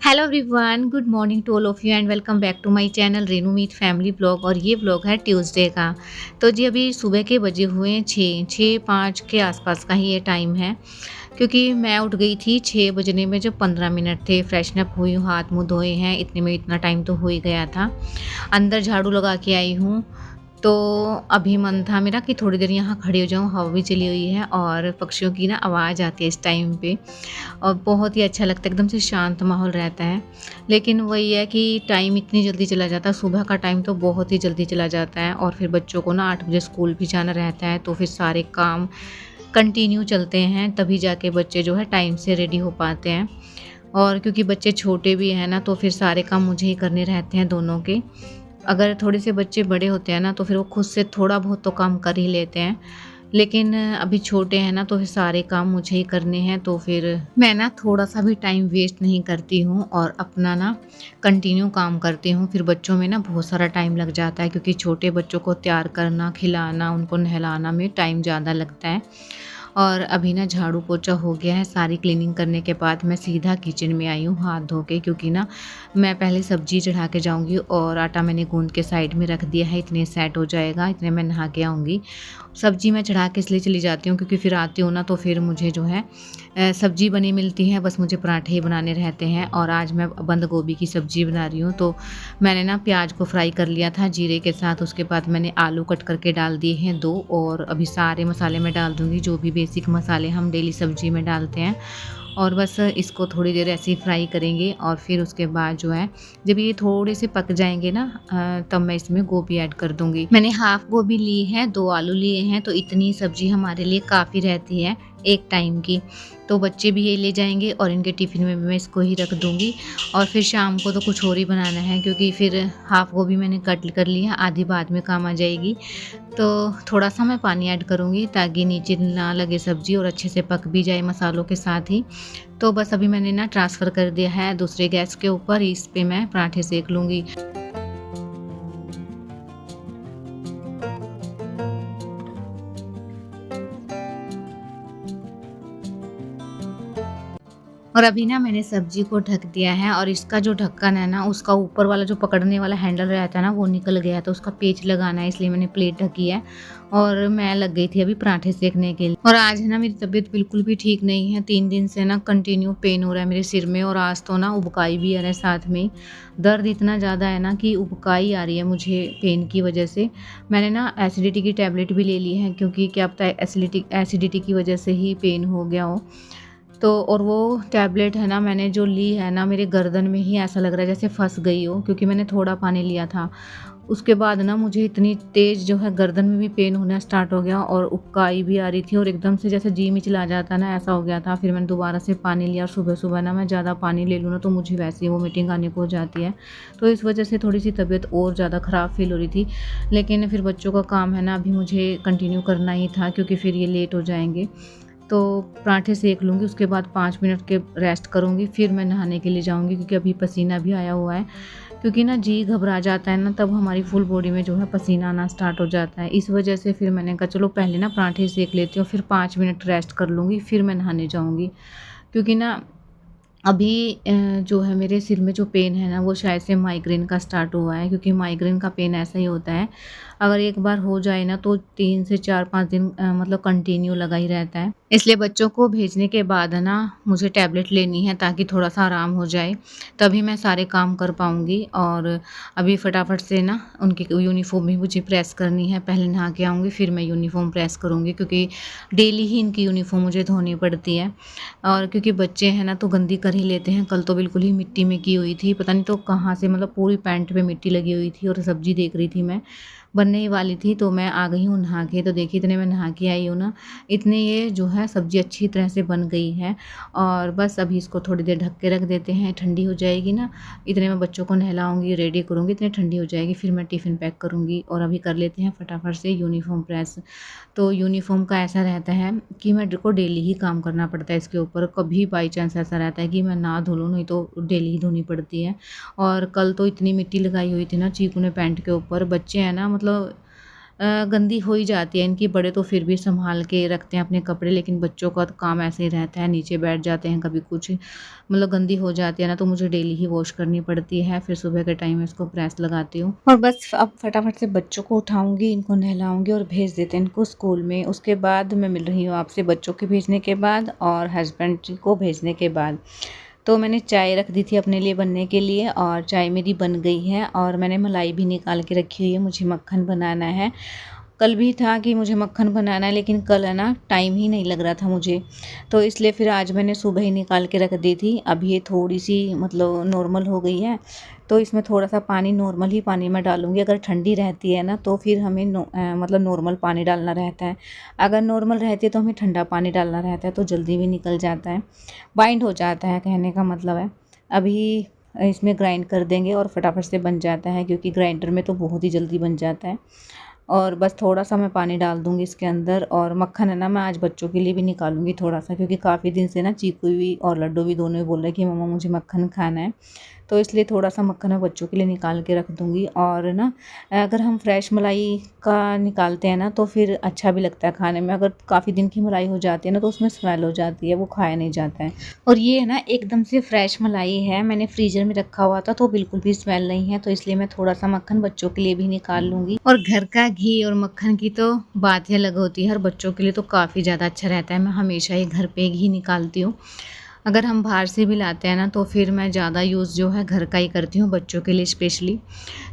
Hello everyone, good morning to all of you and welcome back to my channel Renu Meet family blog. और ये blog है Tuesday का। तो जी अभी सुबह के बजे हुए हैं 6:05 के आसपास का ही ये टाइम है, क्योंकि मैं उठ गई थी 6 बजने में। जब 15 मिनट थे, फ्रेशनअप हुई हूँ, हाथ मुँह धोए हैं, इतने में इतना टाइम तो हो ही गया था। अंदर झाड़ू लगा के आई हूँ। तो अभी मन था मेरा कि थोड़ी देर यहाँ खड़ी हो जाऊँ, हवा भी चली हुई है और पक्षियों की ना आवाज़ आती है इस टाइम पे, और बहुत ही अच्छा लगता है, एकदम से शांत माहौल रहता है। लेकिन वही है कि टाइम इतनी जल्दी चला जाता है, सुबह का टाइम तो बहुत ही जल्दी चला जाता है। और फिर बच्चों को ना 8 बजे स्कूल भी जाना रहता है, तो फिर सारे काम कंटिन्यू चलते हैं, तभी जाके बच्चे जो है टाइम से रेडी हो पाते हैं। और क्योंकि बच्चे छोटे भी हैं ना, तो फिर सारे काम मुझे ही करने रहते हैं दोनों के। अगर थोड़े से बच्चे बड़े होते हैं ना, तो फिर वो खुद से थोड़ा बहुत तो काम कर ही लेते हैं। लेकिन अभी छोटे हैं ना, तो फिर सारे काम मुझे ही करने हैं, तो फिर मैं ना थोड़ा-सा भी टाइम वेस्ट नहीं करती हूँ और अपना ना कंटिन्यू काम करती हूँ। फिर बच्चों में ना बहुत सारा टाइम लग जाता है, क्योंकि छोटे बच्चों को तैयार करना, खिलाना, उनको नहलाना में टाइम ज़्यादा लगता है। और अभी ना झाड़ू पोछा हो गया है, सारी क्लीनिंग करने के बाद मैं सीधा किचन में आई हूँ हाथ धो के, क्योंकि ना मैं पहले सब्जी चढ़ा के जाऊँगी और आटा मैंने गूँध के साइड में रख दिया है, इतने सेट हो जाएगा, इतने मैं नहा के आऊँगी। सब्जी मैं चढ़ा के इसलिए चली जाती हूँ क्योंकि फिर आती हूँ ना, तो फिर मुझे जो है सब्जी बनी मिलती है, बस मुझे पराठे ही बनाने रहते हैं। और आज मैं बंद गोभी की सब्ज़ी बना रही हूँ। तो मैंने ना प्याज को फ्राई कर लिया था जीरे के साथ, उसके बाद मैंने आलू कट करके डाल दिए हैं 2, और अभी सारे मसाले मैं डाल दूँगी, जो भी बेसिक मसाले हम डेली सब्ज़ी में डालते हैं। और बस इसको थोड़ी देर ऐसे ही फ्राई करेंगे, और फिर उसके बाद जो है, जब ये थोड़े से पक जाएंगे ना, तब मैं इसमें गोभी ऐड कर दूंगी। मैंने हाफ गोभी ली है, 2 आलू लिए हैं, तो इतनी सब्जी हमारे लिए काफ़ी रहती है एक टाइम की। तो बच्चे भी ये ले जाएंगे और इनके टिफ़िन में भी मैं इसको ही रख दूंगी। और फिर शाम को तो कुछ और ही बनाना है, क्योंकि फिर हाफ गोभी मैंने कट कर ली है, आधी बाद में काम आ जाएगी। तो थोड़ा-सा मैं पानी ऐड करूँगी ताकि नीचे ना लगे सब्ज़ी और अच्छे से पक भी जाए मसालों के साथ ही। तो बस अभी मैंने ना ट्रांसफ़र कर दिया है दूसरे गैस के ऊपर, इस पे मैं पराठे सेक लूँगी। और अभी ना मैंने सब्ज़ी को ढक दिया है, और इसका जो ढक्कन है ना, उसका ऊपर वाला जो पकड़ने वाला हैंडल रहता है ना, वो निकल गया है, तो उसका पेच लगाना है, इसलिए मैंने प्लेट ढकी है। और मैं लग गई थी अभी पराठे सेकने के लिए। और आज है ना मेरी तबीयत बिल्कुल भी ठीक नहीं है, 3 दिन से ना कंटिन्यू पेन हो रहा है मेरे सिर में, और आज तो ना उबकाई भी आ रहा है साथ में। दर्द इतना ज़्यादा है ना कि उबकाई आ रही है मुझे पेन की वजह से। मैंने ना एसिडिटी की टैबलेट भी ले ली है, क्योंकि क्या पता है एसिडिटी की वजह से ही पेन हो गया हो। तो और वो टैबलेट है ना, मैंने जो ली है ना, मेरे गर्दन में ही ऐसा लग रहा है जैसे फँस गई हो, क्योंकि मैंने थोड़ा पानी लिया था। उसके बाद ना मुझे इतनी तेज़ जो है गर्दन में भी पेन होना स्टार्ट हो गया, और उबकाई भी आ रही थी, और एकदम से जैसे जी में चला जाता है ना, ऐसा हो गया था। फिर मैंने दोबारा से पानी लिया, और सुबह-सुबह ना मैं ज़्यादा पानी ले लूँ ना, तो मुझे वैसे ही वोमिटिंग आने को हो जाती है। तो इस वजह से थोड़ी-सी तबीयत और ज़्यादा ख़राब फ़ील हो रही थी। लेकिन फिर बच्चों का काम है ना, अभी मुझे कंटिन्यू करना ही था, क्योंकि फिर ये लेट हो जाएँगे। तो पराठे सेक लूँगी, उसके बाद 5 मिनट के रेस्ट करूँगी, फिर मैं नहाने के लिए जाऊँगी, क्योंकि अभी पसीना भी आया हुआ है। क्योंकि ना जी घबरा जाता है ना, तब हमारी फुल बॉडी में जो है पसीना आना स्टार्ट हो जाता है। इस वजह से फिर मैंने कहा चलो पहले ना पराठे सेक लेती हूँ, फिर 5 मिनट रेस्ट कर लूँगी, फिर मैं नहाने जाऊँगी। क्योंकि ना अभी जो है मेरे सिर में जो पेन है ना, वो शायद से माइग्रेन का स्टार्ट हुआ है, क्योंकि माइग्रेन का पेन ऐसा ही होता है, अगर एक बार हो जाए ना, तो 3 से 4-5 दिन मतलब कंटिन्यू लगा ही रहता है। इसलिए बच्चों को भेजने के बाद है ना, मुझे टैबलेट लेनी है ताकि थोड़ा-सा आराम हो जाए, तभी मैं सारे काम कर पाऊँगी। और अभी फटाफट से ना उनकी यूनिफ़ॉर्म भी मुझे प्रेस करनी है, पहले नहा के आऊँगी, फिर मैं यूनिफ़ॉर्म प्रेस करूँगी, क्योंकि डेली ही इनकी यूनिफ़ॉर्म मुझे धोनी पड़ती है। और क्योंकि बच्चे हैं ना, तो गंदी कर ही लेते हैं। कल तो बिल्कुल ही मिट्टी में की हुई थी, पता नहीं तो कहाँ से, मतलब पूरी पैंट पे मिट्टी लगी हुई थी, और सब्ज़ी देख रही थी मैं, बनने ही वाली थी, तो मैं आ गई हूँ नहा के। तो देखिए इतने में नहा के आई हूँ ना, इतने ये जो है सब्ज़ी अच्छी तरह से बन गई है। और बस अभी इसको थोड़ी देर ढक के रख देते हैं, ठंडी हो जाएगी ना, इतने में बच्चों को नहलाऊँगी, रेडी करूँगी, इतनी ठंडी हो जाएगी, फिर मैं टिफ़िन पैक करूँगी। और अभी कर लेते हैं फटाफट से यूनिफ़ॉर्म प्रेस। तो यूनिफ़ॉर्म का ऐसा रहता है कि मेरे को डेली ही काम करना पड़ता है इसके ऊपर। कभी बाई चांस ऐसा रहता है कि मैं ना धो लूँ, नहीं तो डेली ही धोनी पड़ती है। और कल तो इतनी मिट्टी लगाई हुई थी ना चीकू ने पैंट के ऊपर, बच्चे हैं ना, मतलब गंदी हो ही जाती है इनकी। बड़े तो फिर भी संभाल के रखते हैं अपने कपड़े, लेकिन बच्चों का तो काम ऐसे ही रहता है, नीचे बैठ जाते हैं कभी कुछ, मतलब गंदी हो जाती है ना, तो मुझे डेली ही वॉश करनी पड़ती है। फिर सुबह के टाइम में इसको प्रेस लगाती हूँ और बस अब फटाफट से बच्चों को उठाऊंगी, इनको नहलाऊंगी और भेज देते हैं इनको स्कूल में। उसके बाद मैं मिल रही हूँ आपसे बच्चों के भेजने के बाद और हस्बैंड जी को भेजने के बाद। तो मैंने चाय रख दी थी अपने लिए बनने के लिए और चाय मेरी बन गई है और मैंने मलाई भी निकाल के रखी हुई है, मुझे मक्खन बनाना है। कल भी था कि मुझे मक्खन बनाना है, लेकिन कल है ना टाइम ही नहीं लग रहा था मुझे, तो इसलिए फिर आज मैंने सुबह ही निकाल के रख दी थी। अब ये थोड़ी सी मतलब नॉर्मल हो गई है, तो इसमें थोड़ा सा पानी, नॉर्मल ही पानी मैं डालूँगी। अगर ठंडी रहती है ना तो फिर हमें मतलब नॉर्मल पानी डालना रहता है, अगर नॉर्मल रहती है तो हमें ठंडा पानी डालना रहता है, तो जल्दी भी निकल जाता है, बाइंड हो जाता है, कहने का मतलब है। अभी इसमें ग्राइंड कर देंगे और फटाफट से बन जाता है, क्योंकि ग्राइंडर में तो बहुत ही जल्दी बन जाता है। और बस थोड़ा सा मैं पानी डाल दूँगी इसके अंदर। और मक्खन है ना, मैं आज बच्चों के लिए भी निकालूंगी थोड़ा सा, क्योंकि काफ़ी दिन से ना चीकू भी और लड्डू भी दोनों ही बोल रहे हैं कि मम्मा मुझे मक्खन खाना है, तो इसलिए थोड़ा सा मक्खन मैं बच्चों के लिए निकाल के रख दूँगी। और ना अगर हम फ्रेश मलाई का निकालते हैं ना तो फिर अच्छा भी लगता है खाने में। अगर काफ़ी दिन की मलाई हो जाती है ना तो उसमें स्मेल हो जाती है, वो खाया नहीं जाता है। और ये है ना एकदम से फ्रेश मलाई है, मैंने फ्रीज़र में रखा हुआ था तो बिल्कुल भी स्मेल नहीं है, तो इसलिए मैं थोड़ा सा मक्खन बच्चों के लिए भी निकाल लूँगी। और घर का घी और मक्खन की तो बात ही अलग होती है, और बच्चों के लिए तो काफ़ी ज़्यादा अच्छा रहता है। मैं हमेशा ही घर पे घी निकालती हूँ। अगर हम बाहर से भी लाते हैं ना तो फिर मैं ज़्यादा यूज़ जो है घर का ही करती हूँ बच्चों के लिए स्पेशली।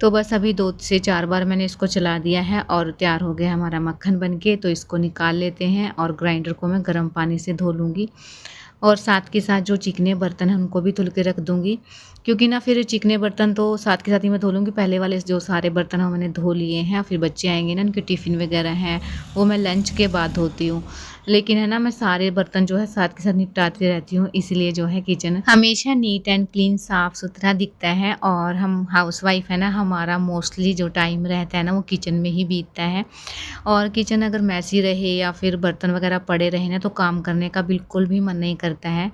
तो बस अभी 2 से 4 बार मैंने इसको चला दिया है और तैयार हो गया हमारा मक्खन बनके। तो इसको निकाल लेते हैं और ग्राइंडर को मैं गर्म पानी से धो लूँगी। और साथ के साथ जो चिकने बर्तन हैं उनको भी धुल के रख दूँगी, क्योंकि ना फिर चिकने बर्तन तो साथ के साथ ही मैं धो लूँगी। पहले वाले जो सारे बर्तन हैं वो मैंने धो लिए हैं, फिर बच्चे आएंगे ना, उनके टिफ़िन वगैरह हैं वो मैं लंच के बाद धोती हूँ। लेकिन है ना, मैं सारे बर्तन जो है साथ के साथ निपटाती रहती हूँ, इसलिए जो है किचन हमेशा नीट एंड क्लीन, साफ़ सुथरा दिखता है। और हम हाउसवाइफ है ना, हमारा मोस्टली जो टाइम रहता है ना वो किचन में ही बीतता है। और किचन अगर मैसी रहे या फिर बर्तन वगैरह पड़े रहे ना तो काम करने का बिल्कुल भी मन नहीं करता है।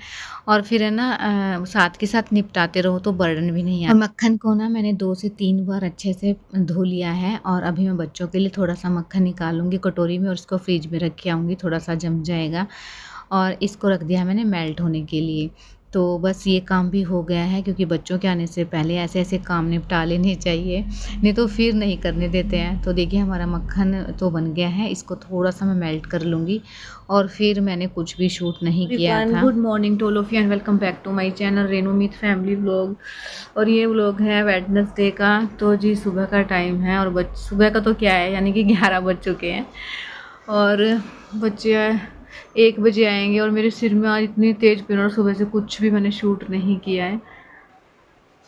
और फिर है ना साथ के साथ निपटाते रहो तो बर्डन भी नहीं आता। और मक्खन को ना मैंने 2 से 3 बार अच्छे से धो लिया है और अभी मैं बच्चों के लिए थोड़ा सा मक्खन निकालूंगी कटोरी में और इसको फ्रिज में रख के आऊँगी, थोड़ा सा जम जाएगा। और इसको रख दिया है मैंने मेल्ट होने के लिए। तो बस ये काम भी हो गया है, क्योंकि बच्चों के आने से पहले ऐसे ऐसे काम निपटा लेने चाहिए, नहीं तो फिर नहीं करने देते हैं। तो देखिए हमारा मक्खन तो बन गया है, इसको थोड़ा सा मैं मेल्ट कर लूँगी और फिर मैंने कुछ भी शूट नहीं किया था। Good morning to all of you and welcome back to my channel Renu Meet family vlog. और ये व्लॉग है वेडनेसडे का। तो जी सुबह का टाइम है और सुबह का तो क्या है, यानी कि 11 बज चुके हैं और बच्चे 1 बजे आएंगे। और मेरे सिर में आज इतनी तेज़ पेन और सुबह से कुछ भी मैंने शूट नहीं किया है।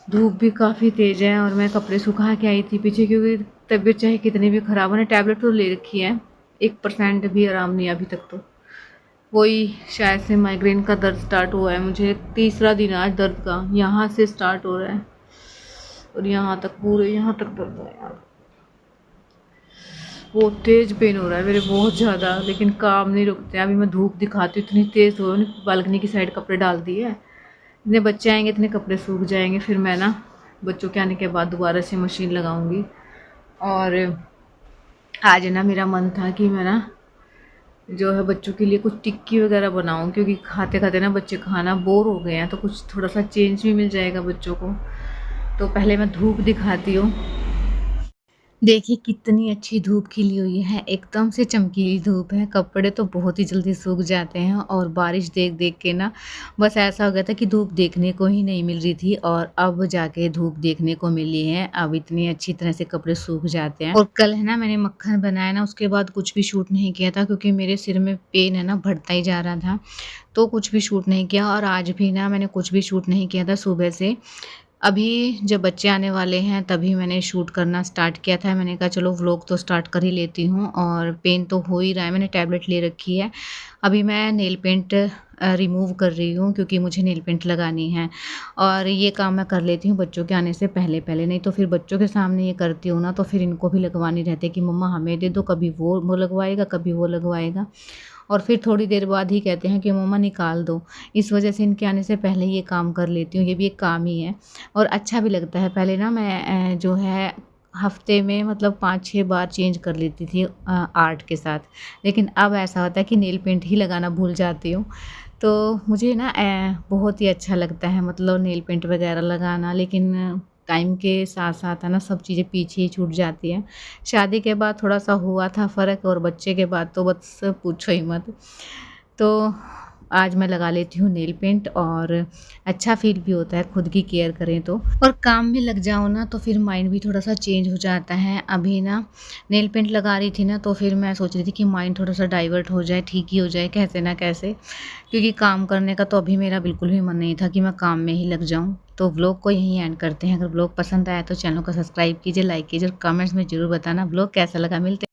धूप भी काफ़ी तेज़ है और मैं कपड़े सुखा के आई थी पीछे, क्योंकि तबीयत चाहे कितनी भी ख़राब हो, मैंने टैबलेट तो ले रखी है, 1% भी आराम नहीं अभी तक। तो वही शायद से माइग्रेन का दर्द स्टार्ट हुआ है मुझे, तीसरा दिन आज दर्द का, यहाँ से स्टार्ट हो रहा है और यहाँ तक, पूरे यहाँ तक दर्द है यार। बहुत तेज़ पेन हो रहा है मेरे, बहुत ज़्यादा, लेकिन काम नहीं रुकते हैं। अभी मैं धूप दिखाती हूँ, इतनी तेज़ हो रही है, बालकनी की साइड कपड़े डाल दिए है। इतने बच्चे आएंगे इतने कपड़े सूख जाएंगे, फिर मैं ना बच्चों के आने के बाद दोबारा से मशीन लगाऊंगी। और आज ना मेरा मन था कि मैं ना जो है बच्चों के लिए कुछ टिक्की वगैरह बनाऊं, क्योंकि खाते खाते ना बच्चे खाना बोर हो गए हैं, तो कुछ थोड़ा सा चेंज भी मिल जाएगा बच्चों को। तो पहले मैं धूप दिखाती हूँ। देखिए कितनी अच्छी धूप खिली हुई है, एकदम से चमकीली धूप है। कपड़े तो बहुत ही जल्दी सूख जाते हैं और बारिश देख देख के ना बस ऐसा हो गया था कि धूप देखने को ही नहीं मिल रही थी, और अब जाके धूप देखने को मिली है। अब इतनी अच्छी तरह से कपड़े सूख जाते हैं। और कल है ना मैंने मक्खन बनाया ना, उसके बाद कुछ भी शूट नहीं किया था, क्योंकि मेरे सिर में पेन है ना बढ़ता ही जा रहा था, तो कुछ भी शूट नहीं किया। और आज भी ना मैंने कुछ भी शूट नहीं किया था सुबह से। अभी जब बच्चे आने वाले हैं तभी मैंने शूट करना स्टार्ट किया था। मैंने कहा चलो व्लॉग तो स्टार्ट कर ही लेती हूँ, और पेन तो हो ही रहा है, मैंने टैबलेट ले रखी है। अभी मैं नेल पेंट रिमूव कर रही हूँ, क्योंकि मुझे नेल पेंट लगानी है, और ये काम मैं कर लेती हूँ बच्चों के आने से पहले पहले। नहीं तो फिर बच्चों के सामने ये करती हूँ ना तो फिर इनको भी लगवानी रहती है कि मम्मा हमें दे दो, कभी वो लगवाएगा कभी वो लगवाएगा, और फिर थोड़ी देर बाद ही कहते हैं कि मम्मा निकाल दो। इस वजह से इनके आने से पहले ये काम कर लेती हूँ, ये भी एक काम ही है और अच्छा भी लगता है। पहले ना मैं जो है हफ्ते में मतलब 5-6 बार चेंज कर लेती थी आर्ट के साथ। लेकिन अब ऐसा होता है कि नेल पेंट ही लगाना भूल जाती हूँ। तो मुझे ना बहुत ही अच्छा लगता है मतलब नेल पेंट वगैरह लगाना, लेकिन टाइम के साथ-साथ है ना सब चीज़ें पीछे ही छूट जाती हैं। शादी के बाद थोड़ा-सा हुआ था फ़र्क, और बच्चे के बाद तो बस पूछो ही मत। तो आज मैं लगा लेती हूँ नेल पेंट, और अच्छा फ़ील भी होता है खुद की केयर करें तो। और काम में लग जाओ ना तो फिर माइंड भी थोड़ा-सा चेंज हो जाता है। अभी ना नेल पेंट लगा रही थी ना, तो फिर मैं सोच रही थी कि माइंड थोड़ा-सा डाइवर्ट हो जाए, ठीक ही हो जाए कैसे ना कैसे। क्योंकि काम करने का तो अभी मेरा बिल्कुल भी मन नहीं था कि मैं काम में ही लग जाऊँ। तो व्लॉग को यहीं एंड करते हैं। अगर व्लॉग पसंद आया तो चैनल को सब्सक्राइब कीजिए, लाइक कीजिए और कमेंट्स में ज़रूर बताना व्लॉग कैसा लगा। मिलते